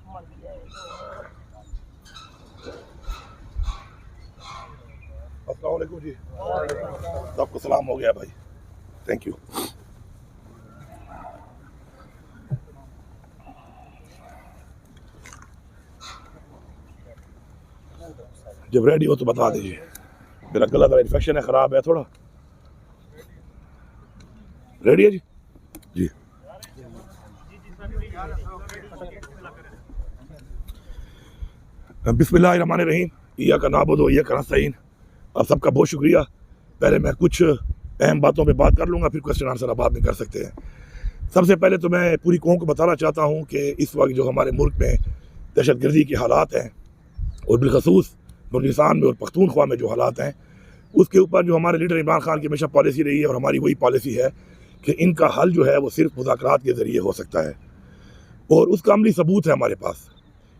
अस्सलाम वालेकुम जी, सबको सलाम हो गया भाई, थैंक यू। जब रेडी हो तो बता दीजिए, मेरा गला का इन्फेक्शन है, ख़राब है थोड़ा। रेडी है जी? जी। बिस्मिल्लाहिर्रहमानिर्रहीम, इय्याका नअबुदु व इय्याका नस्तईन। आप सबका बहुत शुक्रिया। पहले मैं कुछ अहम बातों पे बात कर लूँगा, फिर क्वेश्चन आंसर आप बाद में कर सकते हैं। सबसे पहले तो मैं पूरी कौम को बताना चाहता हूँ कि इस वक्त जो हमारे मुल्क में दहशतगर्दी के हालात हैं और बिलखसूस बलूचिस्तान में और पख्तूनख्वा में जो हालात हैं, उसके ऊपर जो हमारे लीडर इमरान खान की हमेशा पॉलिसी रही है और हमारी वही पॉलिसी है कि इनका हल जो है वो सिर्फ मुज़ाकरात के ज़रिए हो सकता है और उसका अमली सबूत है हमारे पास।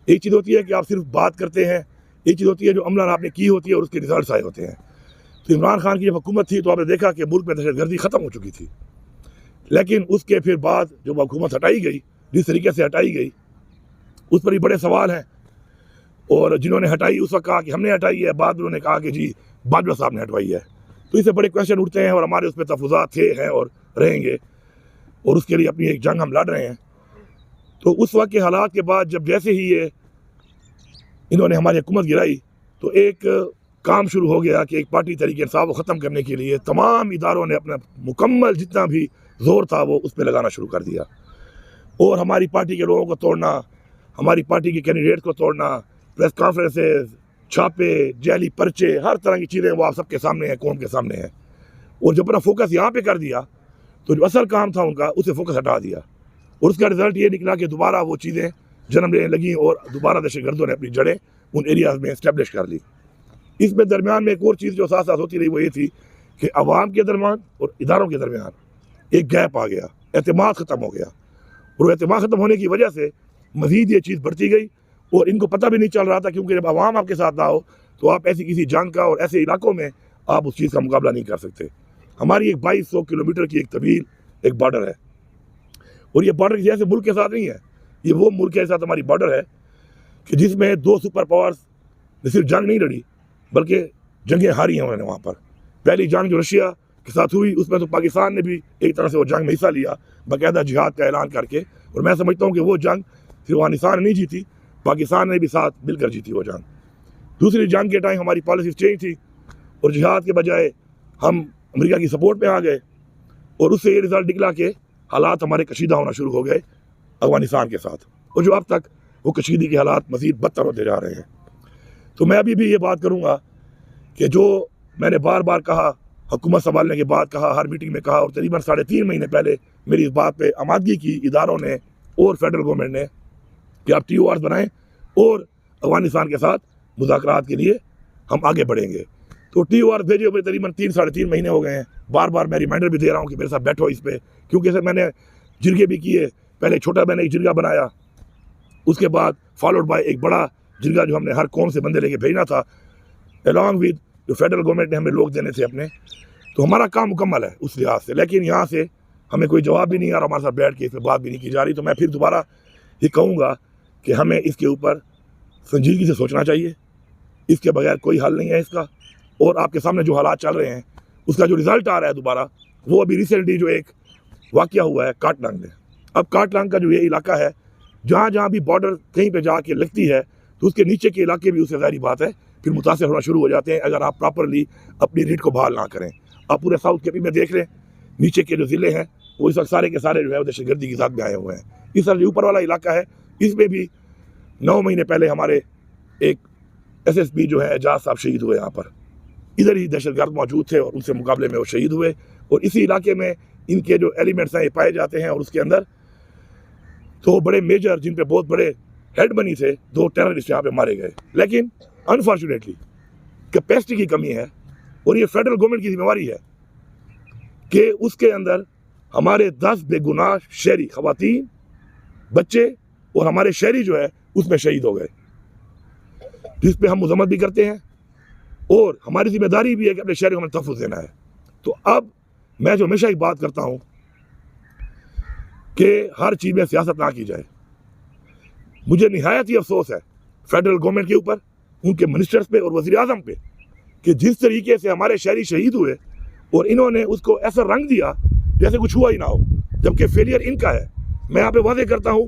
एक चीज़ होती है कि आप सिर्फ बात करते हैं, एक चीज़ होती है जो अमलन आपने की होती है और उसके रिजल्ट आए होते हैं। तो इमरान खान की जब हुकूमत थी तो आपने देखा कि मुल्क में दहशतगर्दी ख़त्म हो चुकी थी, लेकिन उसके फिर बाद जब हुकूमत हटाई गई, जिस तरीके से हटाई गई उस पर भी बड़े सवाल हैं। और जिन्होंने हटाई उस वक्त कहा कि हमने हटाई है, बाद में उन्होंने कहा कि जी बाजवा साहब ने हटवाई है। तो इससे बड़े क्वेश्चन उठते हैं और हमारे उस पर तफुज़ात थे, हैं और रहेंगे, और उसके लिए अपनी एक जंग हम लड़ रहे हैं। तो उस वक्त के हालात के बाद जब जैसे ही ये इन्होंने हमारी हुकूमत गिराई तो एक काम शुरू हो गया कि एक पार्टी तरीके इंसाफ को ख़त्म करने के लिए तमाम इदारों ने अपना मुकम्मल जितना भी जोर था वो उस पर लगाना शुरू कर दिया और हमारी पार्टी के लोगों को तोड़ना, हमारी पार्टी के कैंडिडेट को तोड़ना, प्रेस कॉन्फ्रेंसेज, छापे, जैली पर्चे, हर तरह की चीज़ें वो आप सबके सामने हैं, कौम के सामने हैं। और जब अपना फोकस यहाँ पे कर दिया तो जो असल काम था उनका उसे फोकस हटा दिया और उसका रिजल्ट ये निकला कि दोबारा वो चीज़ें जन्म लेने लगी और दोबारा दहशतगर्दों ने अपनी जड़ें उन एरियाज़ में इस्टेब्लिश कर ली। इसमें दरमियान में एक और चीज़ जो साथ साथ होती रही वो ये थी कि अवाम के दरमियान और इदारों के दरमियान एक गैप आ गया, एतमाद ख़त्म हो गया और वो एतमाद ख़त्म होने की वजह से मज़ीद ये चीज़ बढ़ती गई और इनको पता भी नहीं चल रहा था, क्योंकि जब अवाम आपके साथ ना हो तो आप ऐसी किसी जंग का और ऐसे इलाकों में आप उस चीज़ का मुकाबला नहीं कर सकते। हमारी एक 2200 किलोमीटर की एक तवील एक बॉर्डर है और ये बॉर्डर किसी ऐसे मुल्क के साथ नहीं है, ये वो मुल्क के साथ हमारी बॉर्डर है कि जिसमें 2 सुपर पावर्स ने सिर्फ जंग नहीं लड़ी बल्कि जंगें हारी हैं उन्होंने। वहाँ पर पहली जंग जो रशिया के साथ हुई उसमें तो पाकिस्तान ने भी एक तरह से वो जंग में हिस्सा लिया, बाकायदा जिहाद का ऐलान करके, और मैं समझता हूँ कि वो जंग सिर्फ अफगानिस्तान ने नहीं जीती, पाकिस्तान ने भी साथ मिलकर जीती वो जंग। दूसरी जंग के टाइम हमारी पॉलिसी चेंज थी और जिहाद के बजाय हम अमेरिका की सपोर्ट में आ गए और उससे ये रिज़ल्ट निकला कि हालात हमारे कशीदा होना शुरू हो गए अफगानिस्तान के साथ, और जो अब तक वो कशीदगी के हालात मज़ीद बदतर होते जा रहे हैं। तो मैं अभी भी ये बात करूँगा कि जो मैंने बार बार कहा, हुकूमत संभालने के बाद कहा, हर मीटिंग में कहा, और तकरीबन 3.5 महीने पहले मेरी इस बात पे आमादगी की इदारों ने और फेडरल गवर्नमेंट ने कि आप TORs बनाएं और अफगानिस्तान के साथ मुज़ाकरात के लिए हम आगे बढ़ेंगे। तो TOR भेजे हुए तकरीबन 3-3.5 महीने हो गए हैं। बार बार मैं रिमाइंडर भी दे रहा हूँ कि मेरे साथ बैठो इस पर, क्योंकि सर मैंने जिरगे भी किए। पहले छोटा मैंने एक जिरगा बनाया, उसके बाद फॉलोड बाय एक बड़ा जिरगा जो हमने हर कौम से बंदे लेके भेजना था, अलॉन्ग विद जो फेडरल गवर्नमेंट ने हमें लोग देने थे अपने। तो हमारा काम मुकम्मल है उस लिहाज से, लेकिन यहाँ से हमें कोई जवाब भी नहीं आ रहा, हमारे साथ बैठ के इस पर बात भी नहीं की जा रही। तो मैं फिर दोबारा ये कहूँगा कि हमें इसके ऊपर संजीदगी से सोचना चाहिए, इसके बगैर कोई हल नहीं है इसका। और आपके सामने जो हालात चल रहे हैं उसका जो रिज़ल्ट आ रहा है दोबारा, वो अभी रिसेंटली जो एक वाक़या हुआ है काटलांग में। अब काटलांग का जो ये इलाका है, जहाँ जहाँ भी बॉर्डर कहीं पे जाके लगती है तो उसके नीचे के इलाके भी उससे ज़ाहिर बात है फिर मुतासर होना शुरू हो जाते हैं अगर आप प्रॉपरली अपनी रीड को बहाल ना करें। आप पूरे साउथ के में देख लें, नीचे के जो ज़िले हैं वो इस वक्त सारे के सारे जो है वो दहशतगर्दी की साथ में आए हुए हैं। इस तरह जो ऊपर वाला इलाका है इसमें भी 9 महीने पहले हमारे एक SSP जो है एजाज साहब शहीद हुए। यहाँ पर इधर ही दहशतगर्द मौजूद थे और उनसे मुकाबले में वो शहीद हुए, और इसी इलाके में इनके जो एलिमेंट्स हैं ये पाए जाते हैं। और उसके अंदर तो बड़े मेजर जिन पे बहुत बड़े हेड बनी थे 2 टेररिस्ट यहाँ पे मारे गए। लेकिन अनफॉर्चुनेटली कैपेसिटी की कमी है और ये फेडरल गवर्नमेंट की जिम्मेवारी है कि उसके अंदर हमारे 10 बेगुनाह शहरी खवातीन, बच्चे और हमारे शहरी जो है उसमें शहीद हो गए, जिस पे हम मजम्मत भी करते हैं और हमारी जिम्मेदारी भी है कि अपने शहर को हमें तहफ़्फ़ुज़ देना है। तो अब मैं जो हमेशा एक बात करता हूँ कि हर चीज़ में सियासत ना की जाए। मुझे निहायत ही अफसोस है फेडरल गवर्नमेंट के ऊपर, उनके मिनिस्टर्स पे और वज़ीर आज़म पे, कि जिस तरीके से हमारे शहरी शहीद हुए और इन्होंने उसको ऐसा रंग दिया जैसे कुछ हुआ ही ना हो, जबकि फेलियर इनका है। मैं यहाँ पे वादे करता हूँ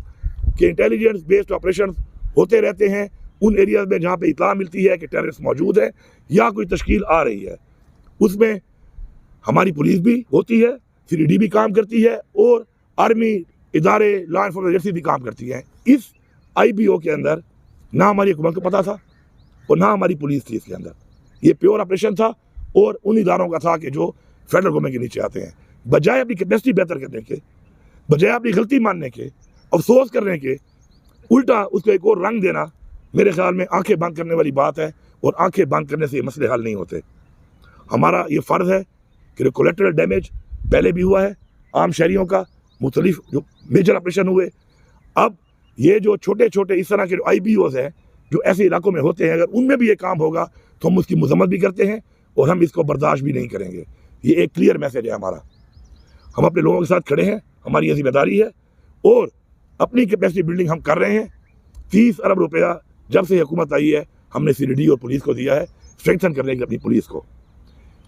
कि इंटेलिजेंस बेस्ड ऑपरेशन होते रहते हैं उन एरियाज में जहाँ पे इत्तला मिलती है कि टेररिस्ट मौजूद है या कोई तश्कील आ रही है। उसमें हमारी पुलिस भी होती है, CRD भी काम करती है और आर्मी इदारे लॉ एनफोर्समेंट एजेंसी भी काम करती हैं। इस IBO के अंदर ना हमारी हुकूमत को पता था और ना हमारी पुलिस थी इसके अंदर। ये प्योर ऑपरेशन था और उन इदारों का था कि जो फेडरल गवर्नमेंट के नीचे आते हैं। बजाय अपनी कैपेसिटी बेहतर करने के, बजाय अपनी गलती मानने के, अफसोस करने के, उल्टा उसको एक और रंग देना मेरे ख्याल में आंखें बंद करने वाली बात है और आंखें बंद करने से ये मसले हल नहीं होते। हमारा ये फ़र्ज़ है कि कोलेटरल डैमेज पहले भी हुआ है आम शहरियों का, मुख्तलिफ जो मेजर ऑपरेशन हुए। अब ये जो छोटे छोटे इस तरह के जो IBOs हैं जो ऐसे इलाकों में होते हैं, अगर उनमें भी ये काम होगा तो हम उसकी मजम्मत भी करते हैं और हम इसको बर्दाश्त भी नहीं करेंगे। ये एक क्लियर मैसेज है हमारा। हम अपने लोगों के साथ खड़े हैं, हमारी ये जिम्मेदारी है और अपनी कैपेसिटी बिल्डिंग हम कर रहे हैं। 30 अरब रुपया जब से हुकूमत आई है हमने CRD और पुलिस को दिया है स्ट्रेंथन करने की अपनी पुलिस को।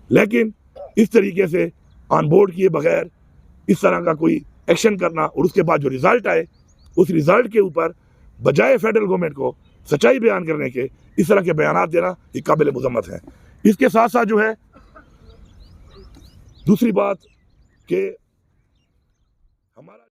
लेकिन इस तरीके से ऑन बोर्ड किए बगैर इस तरह का कोई एक्शन करना और उसके बाद जो रिज़ल्ट आए उस रिज़ल्ट के ऊपर बजाय फेडरल गवर्नमेंट को सच्चाई बयान करने के इस तरह के बयानात देना ये काबिल मुज़म्मत है। इसके साथ साथ जो है दूसरी बात कि हमारा